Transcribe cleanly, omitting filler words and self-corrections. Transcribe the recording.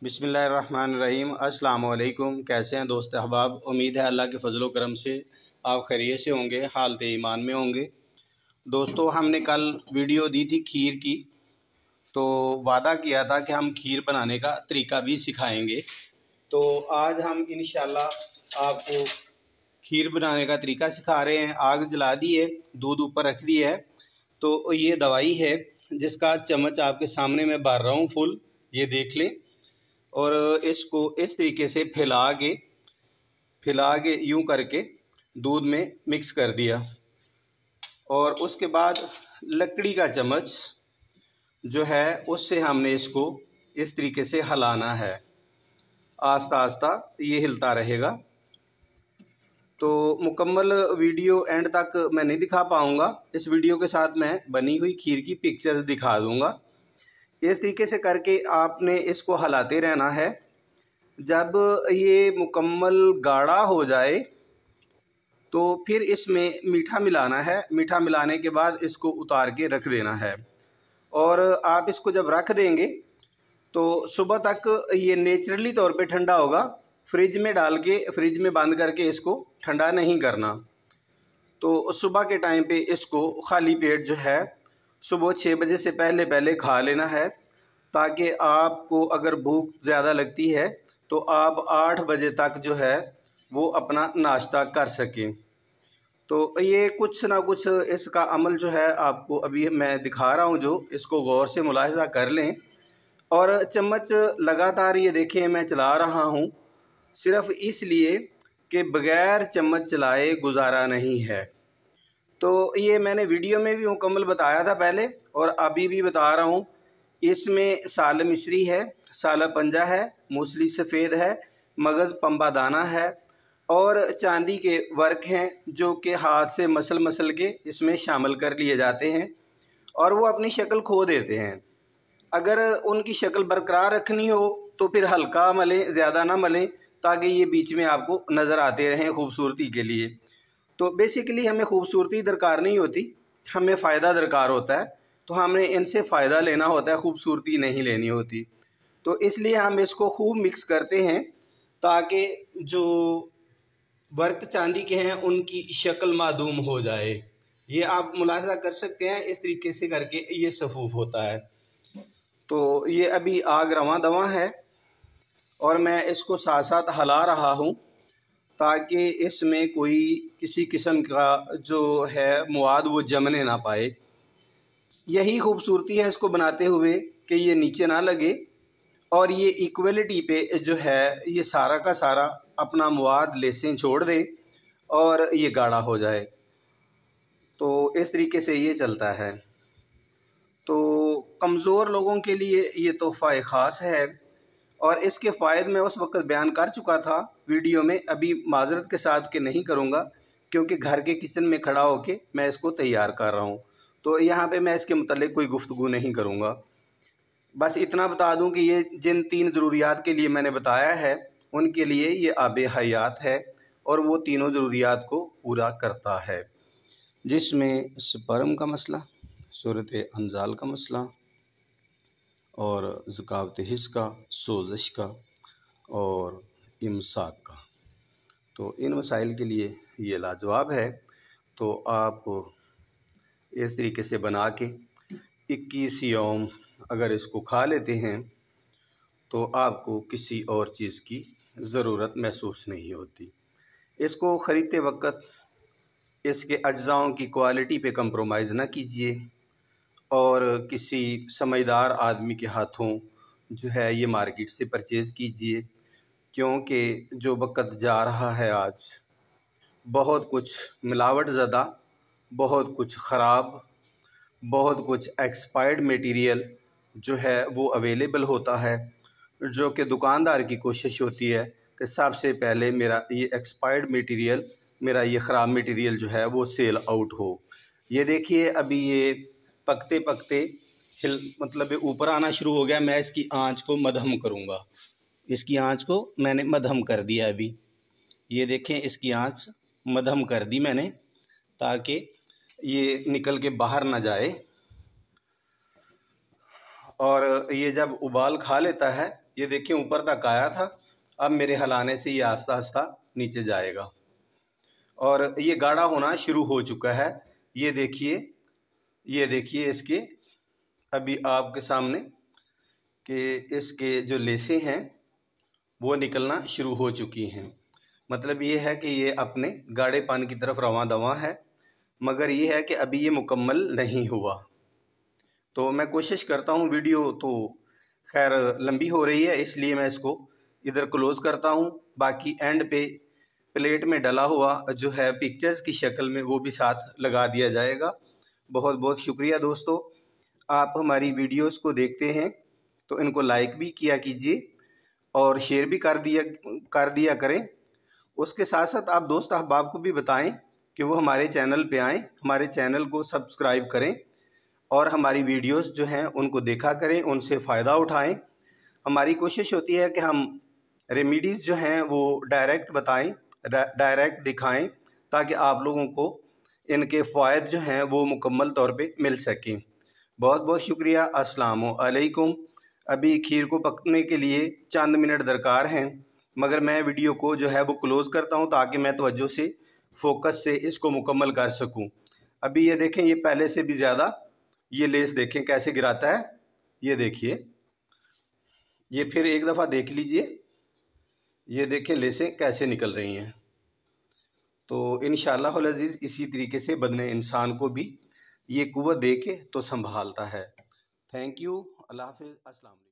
बिस्मिल्लाहिर्रहमानिर्रहीम। अस्सलाम वालेकुम। कैसे हैं दोस्त अहबाब? उम्मीद है अल्लाह के फजलो करम से आप खैरियत से होंगे, हालत ईमान में होंगे। दोस्तों, हमने कल वीडियो दी थी खीर की, तो वादा किया था कि हम खीर बनाने का तरीका भी सिखाएंगे। तो आज हम इंशाल्लाह आपको खीर बनाने का तरीका सिखा रहे हैं। आग जला दी है, दूध ऊपर रख दिया है। तो ये दवाई है जिसका चम्मच आपके सामने मैं भर रहा हूँ फुल, ये देख लें। और इसको इस तरीके से फैला के यूँ करके दूध में मिक्स कर दिया। और उसके बाद लकड़ी का चम्मच जो है उससे हमने इसको इस तरीके से हिलाना है, आस्ता आस्ता ये हिलता रहेगा। तो मुकम्मल वीडियो एंड तक मैं नहीं दिखा पाऊँगा, इस वीडियो के साथ मैं बनी हुई खीर की पिक्चर्स दिखा दूँगा। इस तरीके से करके आपने इसको हिलाते रहना है। जब ये मुकम्मल गाढ़ा हो जाए तो फिर इसमें मीठा मिलाना है। मीठा मिलाने के बाद इसको उतार के रख देना है। और आप इसको जब रख देंगे तो सुबह तक ये नेचुरली तौर पे ठंडा होगा। फ्रिज में डाल के, फ्रिज में बंद करके इसको ठंडा नहीं करना। तो सुबह के टाइम पे इसको खाली पेट जो है सुबह 6 बजे से पहले पहले खा लेना है, ताकि आपको अगर भूख ज़्यादा लगती है तो आप 8 बजे तक जो है वो अपना नाश्ता कर सकें। तो ये कुछ ना कुछ इसका अमल जो है आपको अभी मैं दिखा रहा हूँ, जो इसको गौर से मुलाहिज़ा कर लें। और चम्मच लगातार ये देखें मैं चला रहा हूँ, सिर्फ़ इसलिए कि बग़ैर चम्मच चलाए गुजारा नहीं है। तो ये मैंने वीडियो में भी मुकम्मल बताया था पहले, और अभी भी बता रहा हूँ। इसमें साल मिश्री है, साला पंजा है, मूसली सफ़ेद है, मगज़ पंबा दाना है और चांदी के वर्क हैं, जो कि हाथ से मसल के इसमें शामिल कर लिए जाते हैं और वो अपनी शक्ल खो देते हैं। अगर उनकी शक्ल बरकरार रखनी हो तो फिर हल्का मलें, ज़्यादा ना मलें, ताकि ये बीच में आपको नज़र आते रहें खूबसूरती के लिए। तो बेसिकली हमें खूबसूरती दरकार नहीं होती, हमें फ़ायदा दरकार होता है। तो हमने इनसे फ़ायदा लेना होता है, खूबसूरती नहीं लेनी होती। तो इसलिए हम इसको खूब मिक्स करते हैं ताकि जो वर्क चांदी के हैं उनकी शक्ल मादूम हो जाए। ये आप मुलाहिज़ा कर सकते हैं, इस तरीके से करके ये सफूफ होता है। तो ये अभी आग रवां दवां है और मैं इसको साथ साथ हिला रहा हूँ, ताकि इसमें कोई किसी किस्म का जो है मवाद वो जमने ना पाए। यही खूबसूरती है इसको बनाते हुए कि ये नीचे ना लगे और ये इक्वलिटी पे जो है ये सारा का सारा अपना मवाद लेसें छोड़ दे और ये गाढ़ा हो जाए। तो इस तरीके से ये चलता है। तो कमज़ोर लोगों के लिए ये तोहफ़ा ख़ास है और इसके फ़ायदे मैं उस वक़्त बयान कर चुका था वीडियो में। अभी माज़रत के साथ कि नहीं करूँगा, क्योंकि घर के किचन में खड़ा होके मैं इसको तैयार कर रहा हूँ। तो यहाँ पे मैं इसके मुतल्लिक़ कोई गुफ्तगू नहीं करूँगा। बस इतना बता दूँ कि ये जिन 3 ज़रूरियात के लिए मैंने बताया है उनके लिए ये आबे हयात है और वो तीनों ज़रूरियात को पूरा करता है, जिसमें स्पर्म का मसला, सूरत अंजाल का मसला और ज़कावत हिस्स का, सोज़श का और इमसाक का। तो इन मसाइल के लिए ये लाजवाब है। तो आप इस तरीके से बना के 21 यौम अगर इसको खा लेते हैं तो आपको किसी और चीज़ की ज़रूरत महसूस नहीं होती। इसको ख़रीदते वक्त इसके अज्जाओं की क्वालिटी पे कंप्रोमाइज़ ना कीजिए और किसी समझदार आदमी के हाथों जो है ये मार्केट से परचेज़ कीजिए, क्योंकि जो वक्त जा रहा है आज बहुत कुछ मिलावट ज़दा, बहुत कुछ ख़राब, बहुत कुछ एक्सपायर्ड मटेरियल जो है वो अवेलेबल होता है, जो कि दुकानदार की कोशिश होती है कि सबसे पहले मेरा ये एक्सपायर्ड मटेरियल, मेरा ये ख़राब मटेरियल जो है वो सेल आउट हो। ये देखिए अभी ये पकते पकते मतलब ऊपर आना शुरू हो गया। मैं इसकी आंच को मध्यम करूँगा। इसकी आंच को मैंने मध्यम कर दिया अभी। ये देखें, इसकी आंच मध्यम कर दी मैंने ताकि ये निकल के बाहर ना जाए। और ये जब उबाल खा लेता है ये देखिए ऊपर तक आया था, अब मेरे हिलाने से ये आस्ता आस्ता नीचे जाएगा और ये गाढ़ा होना शुरू हो चुका है। ये देखिए इसके अभी आपके सामने कि इसके जो लेसें हैं वो निकलना शुरू हो चुकी हैं। मतलब ये है कि ये अपने गाढ़े पानी की तरफ रवां दवां है, मगर ये है कि अभी ये मुकम्मल नहीं हुआ। तो मैं कोशिश करता हूँ, वीडियो तो खैर लंबी हो रही है इसलिए मैं इसको इधर क्लोज़ करता हूँ। बाकी एंड पे प्लेट में डला हुआ जो है पिक्चर्स की शक्ल में वो भी साथ लगा दिया जाएगा। बहुत बहुत शुक्रिया दोस्तों, आप हमारी वीडियोस को देखते हैं तो इनको लाइक भी किया कीजिए और शेयर भी कर दिया करें। उसके साथ साथ आप दोस्त अहबाब को भी बताएं कि वो हमारे चैनल पे आएँ, हमारे चैनल को सब्सक्राइब करें और हमारी वीडियोस जो हैं उनको देखा करें, उनसे फ़ायदा उठाएं। हमारी कोशिश होती है कि हम रेमेडीज़ जो हैं वो डायरेक्ट बताएं, डायरेक्ट दिखाएं, ताकि आप लोगों को इनके फ़ायदे जो हैं वो मुकम्मल तौर पे मिल सकें। बहुत बहुत शुक्रिया। अस्सलामु अलैकुम। अभी खीर को पकने के लिए चंद मिनट दरकार हैं, मगर मैं वीडियो को जो है वो क्लोज़ करता हूं ताकि मैं तवज्जो से फोकस से इसको मुकम्मल कर सकूं। अभी ये देखें, ये पहले से भी ज़्यादा ये लेस देखें कैसे गिराता है। ये देखिए, ये फिर एक दफ़ा देख लीजिए, ये देखें लेसें कैसे निकल रही हैं। तो इंशाअल्लाह अज़ीज़ इसी तरीके से बदने इंसान को भी ये कुव्वत दे के तो संभालता है। Thank you. अल्लाह हाफ़िज़। अस्सलाम वालेकुम।